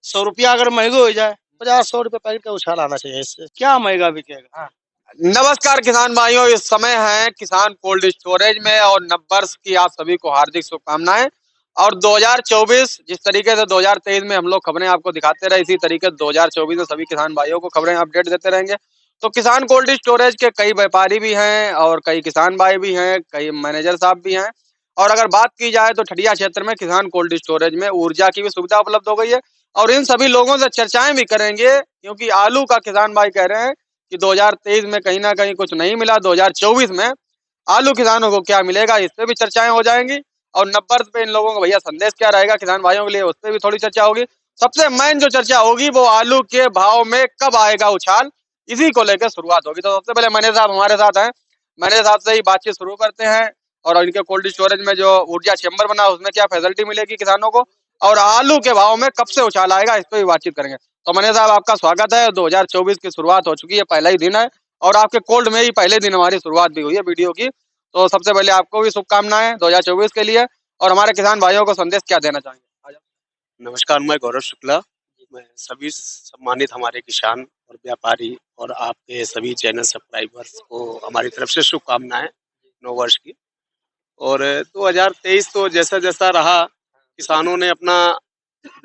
100 रुपया अगर महंगे हो जाए, 50-100 रुपये पैकेट का उछाल आना चाहिए। इससे क्या महंगा बिकेगा? हाँ। नमस्कार किसान भाइयों, इस समय है किसान कोल्ड स्टोरेज में और नववर्ष की आप सभी को हार्दिक शुभकामनाएं। और 2024 जिस तरीके से 2023 में हम लोग खबरें आपको दिखाते रहे, इसी तरीके से 2024 में सभी किसान भाइयों को खबरें अपडेट देते रहेंगे। तो किसान कोल्ड स्टोरेज के कई व्यापारी भी हैं और कई किसान भाई भी हैं, कई मैनेजर साहब भी हैं। और अगर बात की जाए तो ठठिया क्षेत्र में किसान कोल्ड स्टोरेज में ऊर्जा की भी सुविधा उपलब्ध हो गई है और इन सभी लोगों से चर्चाएं भी करेंगे, क्योंकि आलू का किसान भाई कह रहे हैं कि 2023 में कहीं ना कहीं कुछ नहीं मिला, 2024 में आलू किसानों को क्या मिलेगा, इस पे भी चर्चाएं हो जाएंगी। और नववर्ष पे इन लोगों का भैया संदेश क्या रहेगा किसान भाइयों के लिए, उस पर भी थोड़ी चर्चा होगी। सबसे मेन जो चर्चा होगी वो आलू के भाव में कब आएगा उछाल, इसी को लेकर शुरुआत होगी। तो सबसे पहले मैनेजर साहब हमारे साथ हैं, मैनेजर साहब से ही बातचीत शुरू करते हैं। और इनके कोल्ड स्टोरेज में जो ऊर्जा चेम्बर बना है उसमें क्या फैसिलिटी मिलेगी किसानों को, और आलू के भाव में कब से उछाल आएगा, इस पर भी बातचीत करेंगे। तो मैनेजर साहब आपका स्वागत है। 2024 की शुरुआत हो चुकी है, पहला ही दिन है और आपके कोल्ड में ही पहले दिन हमारी शुरुआत भी हुई है वीडियो की। तो सबसे पहले आपको भी शुभकामनाएं 2024 के लिए, और हमारे किसान भाइयों को संदेश क्या देना चाहेंगे? नमस्कार, मैं गौरव शुक्ला। मैं सभी सम्मानित हमारे किसान और व्यापारी और आपके सभी चैनल सब्सक्राइबर्स को हमारी तरफ से शुभकामनाएं नव वर्ष की। और 2023 तो जैसा जैसा रहा, किसानों ने अपना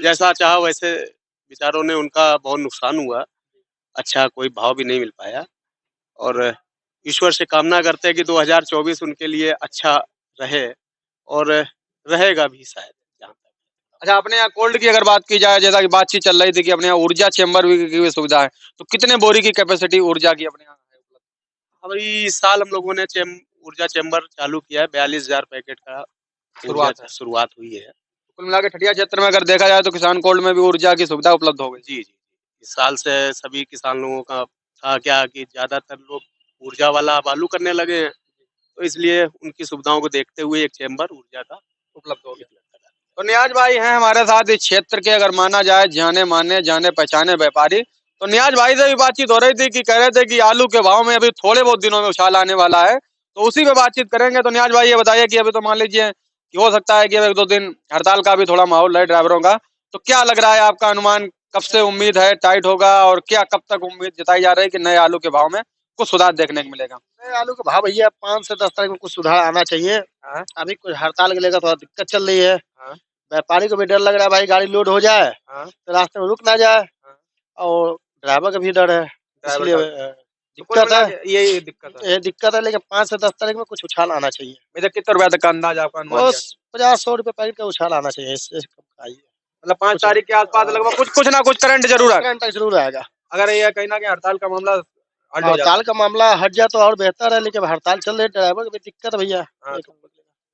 जैसा चाहा वैसे, बेचारों ने उनका बहुत नुकसान हुआ, अच्छा कोई भाव भी नहीं मिल पाया। और ईश्वर से कामना करते हैं कि 2024 उनके लिए अच्छा रहे और रहेगा भी शायद। अच्छा, अपने यहाँ कोल्ड की अगर बात की जाए, जैसा कि बातचीत चल रही थी कि अपने यहाँ ऊर्जा चेम्बर भी की सुविधा है, तो कितने बोरी की कैपेसिटी ऊर्जा की अपने यहाँ है उपलब्ध? अभी इस साल हम लोगों ने ऊर्जा चेम्बर चालू किया है, 42,000 पैकेट का शुरुआत हुई है। कुल मिला के ठठिया क्षेत्र में अगर देखा जाए तो किसान कोल्ड में भी ऊर्जा की सुविधा उपलब्ध हो गई। जी जी, इस साल से सभी किसान लोगों का था क्या कि ज्यादातर लोग ऊर्जा वाला अब आलू करने लगे हैं, तो इसलिए उनकी सुविधाओं को देखते हुए एक चेम्बर ऊर्जा का उपलब्ध हो गया। तो नियाज भाई हैं हमारे साथ इस क्षेत्र के, अगर माना जाए जाने माने जाने पहचाने व्यापारी। तो नियाज भाई से भी बातचीत हो रही थी कि कह रहे थे कि आलू के भाव में अभी थोड़े बहुत दिनों में उछाल आने वाला है, तो उसी पे बातचीत करेंगे। तो नियाज भाई ये बताइए कि अभी तो मान लीजिए कि हो सकता है कि अब 1-2 दिन हड़ताल का भी थोड़ा माहौल है ड्राइवरों का, तो क्या लग रहा है आपका अनुमान, कब से उम्मीद है टाइट होगा और क्या कब तक उम्मीद जताई जा रही है कि नए आलू के भाव में कुछ सुधार देखने को मिलेगा? नए आलू का भाव भैया 5 से 10 तारीख में कुछ सुधार आना चाहिए। अभी कुछ हड़ताल के लेकर थोड़ा दिक्कत चल रही है। व्यापारी को भी डर लग रहा है भाई, गाड़ी लोड हो जाए तो रास्ते में रुक ना जाए, और ड्राइवर का भी डर है, इसलिए दिक्कत है। ये दिक्कत है, लेकिन 5 से 10 तारीख में कुछ उछाल आना चाहिए। कितने रुपए तक का अंदाज आपका अनुमान? 50-100 रुपये पैकेट का उछाल आना चाहिए, इससे कम आइए। मतलब 5 तारीख के आसपास लगभग कुछ ना कुछ करंट जरूर आएगा। अगर ये कहीं ना कहीं हड़ताल का मामला हट जाए तो और बेहतर है, लेकिन हड़ताल चल रही है, ड्राइवर को भी दिक्कत है भैया।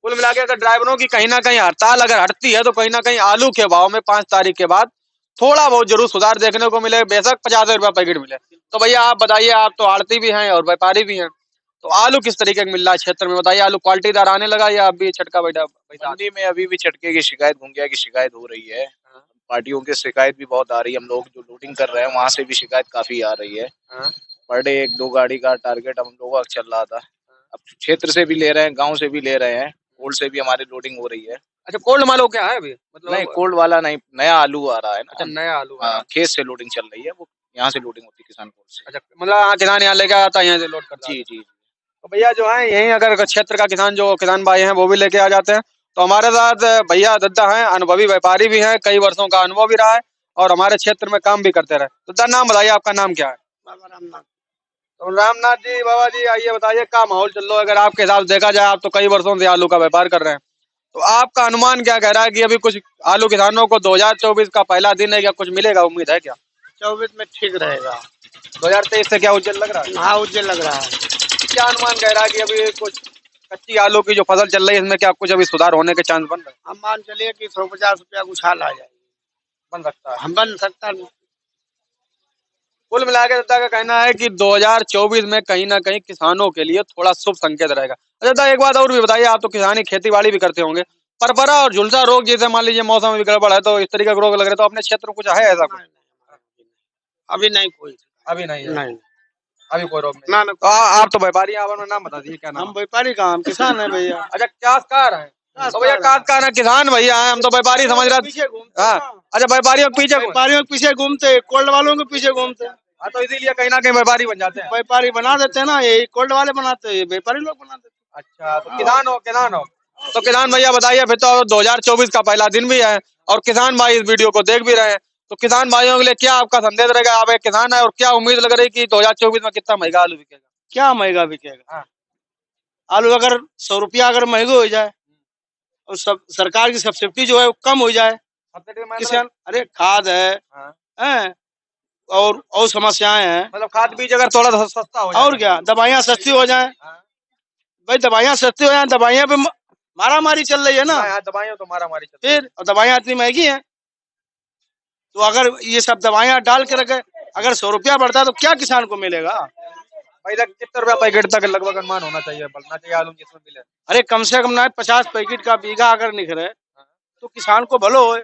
कुल मिला के अगर ड्राइवरों की कहीं ना कहीं हड़ताल अगर हटती है तो कहीं ना कहीं आलू के भाव में 5 तारीख के बाद थोड़ा बहुत जरूर सुधार देखने को मिले, बेशक 50 रुपया पैकेट मिले। तो भैया आप बताइए, आप तो आड़ती भी हैं और व्यापारी भी हैं, तो आलू किस तरीके का मिल रहा है क्षेत्र में, बताइए। आलू क्वालिटीदार आने लगा या अभी छटका बैठा? मंडी में अभी भी छटके की शिकायत, घुंगिया की शिकायत हो रही है। पार्टियों की शिकायत भी बहुत आ रही है। हम लोग जो लोडिंग कर रहे हैं वहाँ से भी शिकायत काफी आ रही है। पर डे 1-2 गाड़ी का टारगेट हम लोगों का चल रहा था। अब क्षेत्र से भी ले रहे हैं, गांव से भी ले रहे हैं, कोल्ड से भी हमारी लोडिंग हो रही है। अच्छा, कोल्ड माल क्या है अभी? मतलब नहीं, कोल्ड वाला नहीं, नया आलू आ रहा है ना। अच्छा, नया आलू। खेत से लोडिंग चल रही है, वो यहाँ से लोडिंग होती है किसान कोल्ड से। अच्छा, मतलब किसान यहाँ लेके आता है, यहाँ से लोड करता है? जी जी। तो भैया जो है यही अगर क्षेत्र का किसान, जो किसान भाई हैं वो भी लेके आ जाते हैं। तो हमारे साथ भैया दद्दा हैं, अनुभवी व्यापारी भी हैं, कई वर्षों का अनुभव भी रहा है और हमारे क्षेत्र में काम भी करते रहे। दद्दा, नाम बताइए, आपका नाम क्या है? बाबा रामनाथ। तो रामनाथ जी, बाबा जी, आइए बताइए क्या माहौल चल रहा है। अगर आपके हिसाब से देखा जाए, आप तो कई वर्षों से आलू का व्यापार कर रहे हैं, तो आपका अनुमान क्या कह रहा है कि अभी कुछ आलू किसानों को 2024 का पहला दिन है, क्या कुछ मिलेगा, उम्मीद है क्या? 24 में ठीक रहेगा। 2023 से क्या उज्जवल लग रहा है? हाँ, उज्जवल लग रहा है। क्या अनुमान कह रहा है कि अभी कुछ कच्ची आलू की जो फसल चल रही है इसमें क्या कुछ अभी सुधार होने के चांस बन रहे हैं? हम मान चलिए कि 150 रुपया उछाल आ जाएगी। बन सकता है। हम बन सकता है। कुल मिलाकर दादा का कहना है कि 2024 में कहीं ना कहीं किसानों के लिए थोड़ा शुभ संकेत रहेगा। अच्छा दादा, एक बात और भी बताइए, आप तो किसानी खेती बाड़ी भी करते होंगे, परपरा और झुलसा रोग जैसे मान लीजिए मौसम में गड़बड़ है तो इस तरीके का रोग लग रहे, तो अपने क्षेत्र में कुछ है ऐसा कुछ? अभी नहीं, कोई अभी नहीं है। नहीं, अभी कोई रोग नहीं। आप तो व्यापारी हैं, आप अपना नाम बता दीजिए, क्या नाम? हम व्यापारी का, हम किसान है भैया। अच्छा, क्या कार है? तो भैया काट ना किसान भैया हैं, हम तो व्यापारी समझ रहे पीछे घूमते हाँ। अच्छा व्यापारियों के पीछे व्यापारियों के पीछे घूमते, कोल्ड वालों के पीछे घूमते। हाँ, तो इसीलिए कहीं ना कहीं व्यापारी बन जाते हैं। व्यापारी बना देते हैं ना, यही कोल्ड वाले बनाते हैं, व्यापारी लोग बनाते हैं। अच्छा तो किसान हो तो किसान भैया बताइए, फिर तो 2024 का पहला दिन भी है और किसान भाई इस वीडियो को देख भी रहे हैं, तो किसान भाइयों के लिए क्या आपका संदेश रहेगा? आप एक किसान है और क्या उम्मीद लग रही है कि 2024 में कितना महंगा आलू बिकेगा? क्या महंगा बिकेगा? हाँ। आलू अगर 100 रुपया अगर महंगे हो जाए और सब सरकार की सब्सिडी जो है वो कम हो जाए, किसान अरे खाद है, हैं और समस्याएं हैं, मतलब खाद बीज अगर थोड़ा सस्ता हो जाए और क्या दवाइयाँ सस्ती हो जाए, भाई दवाइयाँ सस्ती हो जाए, दवाइयाँ पे मारा मारी चल रही है ना, दवाइयाँ तो मारा मारी फिर दवाइयाँ इतनी महंगी हैं, तो अगर ये सब दवाइयाँ डाल के रखे, अगर 100 रुपया बढ़ता है तो क्या किसान को मिलेगा? भाई कितना रुपया पैकेट तक लगभग अनुमान होना चाहिए, बढ़ना चाहिए आलू जिसमें मिले? अरे कम से कम ना 50 पैकेट का बीघा अगर निकले तो किसान को भलो हो,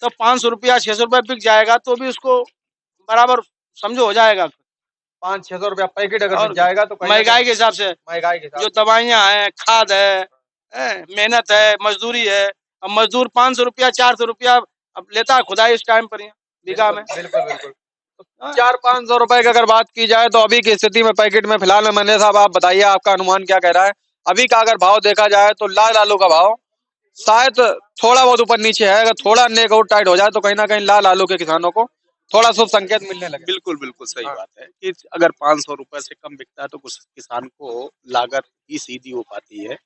तो 500 रुपया 600 रुपया बिक जाएगा तो भी उसको बराबर समझो हो जाएगा। 500-600 रुपया पैकेट अगर मिल जाएगा तो महंगाई के हिसाब से, महंगाई के जो दवाइयाँ हैं, खाद है, मेहनत है, मजदूरी है, अब मजदूर 500 रुपया 400 रुपया अब लेता है खुदाई इस टाइम पर बीघा में। बिल्कुल बिल्कुल। 400-500 रुपए की अगर बात की जाए तो अभी की स्थिति में पैकेट में फिलहाल में मैनेजर साहब आप बताइए आपका अनुमान क्या कह रहा है? अभी का अगर भाव देखा जाए तो लाल आलू का भाव शायद थोड़ा बहुत ऊपर नीचे है, अगर थोड़ा नेक और टाइट हो जाए तो कहीं ना कहीं लाल आलू के किसानों को थोड़ा शुभ संकेत मिलने लगे। बिल्कुल बिल्कुल सही बात है कि अगर 500 रुपए से कम बिकता है तो कुछ किसान को लागत ही सीधी हो पाती है।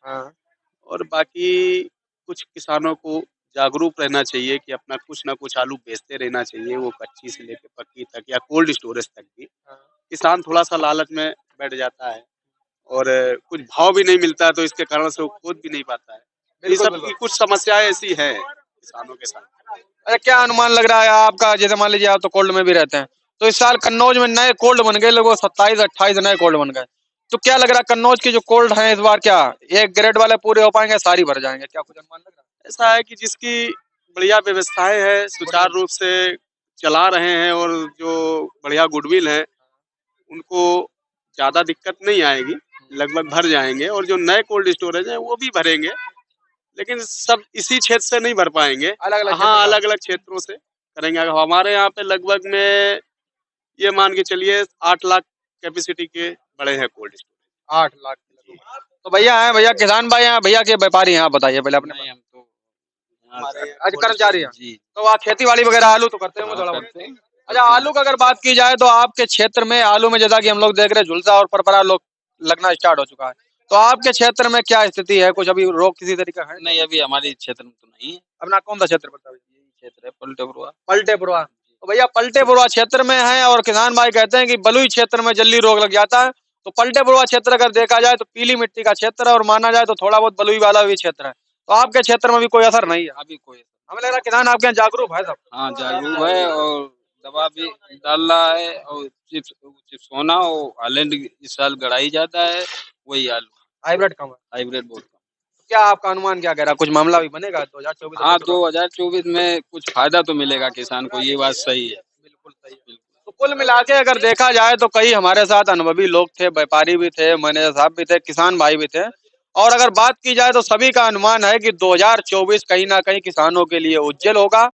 और बाकी कुछ किसानों को जागरूक रहना चाहिए कि अपना कुछ ना कुछ आलू बेचते रहना चाहिए, वो कच्ची से लेकर पक्की तक या कोल्ड स्टोरेज तक भी। किसान थोड़ा सा लालच में बैठ जाता है और कुछ भाव भी नहीं मिलता है तो इसके कारण से वो खोद भी नहीं पाता है। ये सब की कुछ समस्याएं ऐसी हैं किसानों के साथ। अरे क्या अनुमान लग रहा है आपका? जैसे मान लीजिए आप तो कोल्ड में भी रहते हैं, तो इस साल कन्नौज में नए कोल्ड बन गए, लोगों 27-28 नए कोल्ड बन गए, तो क्या लग रहा है कन्नौज की जो कोल्ड हैं इस बार क्या एक ग्रेड वाले पूरे हो पाएंगे, सारी भर जाएंगे? क्या कुछ अनुमान लग रहा है? ऐसा है कि जिसकी बढ़िया व्यवस्थाएं है, सुचारू रूप से चला रहे हैं और जो बढ़िया गुडविल है उनको ज्यादा दिक्कत नहीं आएगी, लगभग भर जाएंगे। और जो नए कोल्ड स्टोरेज है वो भी भरेंगे, लेकिन सब इसी क्षेत्र से नहीं भर पाएंगे, अलग अलग क्षेत्रों से करेंगे। हमारे यहाँ पे लगभग में ये मान के चलिए 8 लाख कैपेसिटी के बड़े हैं कोल्ड स्टोरेज। 8 लाख। तो भैया हैं, भैया किसान भाई हैं, भैया के व्यापारी हैं, आप बताइए पहले अपने। हम तो आज कर्मचारी हैं जी तो आप खेती बाड़ी वगैरह आलू तो करते होंगे थोड़ा बहुत? अच्छा आलू का अगर बात की जाए तो आपके क्षेत्र में आलू में जैसा कि हम लोग देख रहे हैं झुलसा और परपरा लोग लगना स्टार्ट हो चुका है, तो आपके क्षेत्र में क्या स्थिति है? कुछ अभी रोग किसी तरीका है? नहीं, अभी हमारे क्षेत्र में तो नहीं है। अपना कौन सा क्षेत्र बताओ? यही क्षेत्र है पलटेपुरवा। पलटेपुरवा। तो भैया पलटेपुरवा क्षेत्र में है और किसान भाई कहते हैं कि बलुई क्षेत्र में जल्दी रोग लग जाता है, तो पलटेपुरवा क्षेत्र अगर देखा जाए तो पीली मिट्टी का क्षेत्र है और माना जाए तो थोड़ा बहुत बलुई वाला भी क्षेत्र है, तो आपके क्षेत्र में भी कोई असर नहीं है? अभी कोई हमें लग रहा है किसान आपके यहाँ जागरूक है सब। हाँ जागरूक है और दवा भी डाल रहा है और चिप्स होना और हालैंड इस साल गड़ाई जाता है, वही आलू हाइब्रिड कम है, हाइब्रिड बहुत कम। क्या आपका अनुमान क्या कह रहा है? कुछ मामला भी बनेगा 2024? हाँ 2024 में कुछ फायदा तो मिलेगा किसान को, ये बात सही है। बिल्कुल सही है। तो कुल मिला के अगर देखा जाए तो कई हमारे साथ अनुभवी लोग थे, व्यापारी भी थे, मैनेजर साहब भी थे, किसान भाई भी थे, और अगर बात की जाए तो सभी का अनुमान है कि 2024 कहीं ना कहीं किसानों के लिए उज्जवल होगा